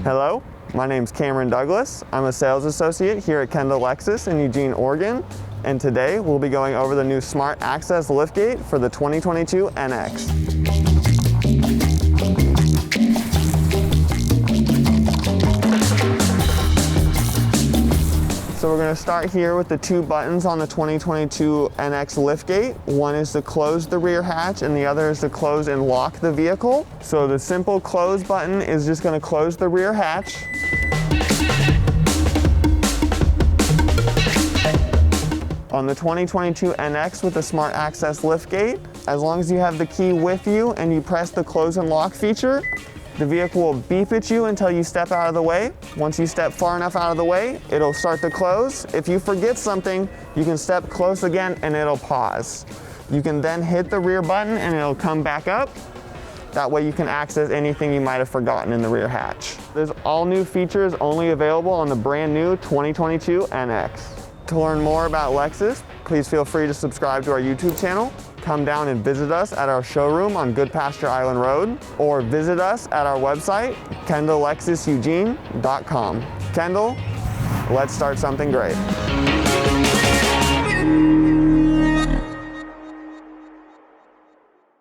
Hello, my name's Cameron Douglas. I'm a sales associate here at Kendall Lexus in Eugene, Oregon, and today we'll be going over the new Smart Access Liftgate for the 2022 NX. So we're going to start here with the two buttons on the 2022 NX liftgate. One is to close the rear hatch and the other is to close and lock the vehicle. So the simple close button is just going to close the rear hatch. On the 2022 NX with the Smart Access Liftgate, as long as you have the key with you and you press the close and lock feature, the vehicle will beep at you until you step out of the way. Once you step far enough out of the way, it'll start to close. If you forget something, you can step close again and it'll pause. You can then hit the rear button and it'll come back up. That way you can access anything you might have forgotten in the rear hatch. There's all new features only available on the brand new 2022 NX. To learn more about Lexus, please feel free to subscribe to our YouTube channel. Come down and visit us at our showroom on Good Pasture Island Road, or visit us at our website, KendallLexusEugene.com. Kendall, let's start something great.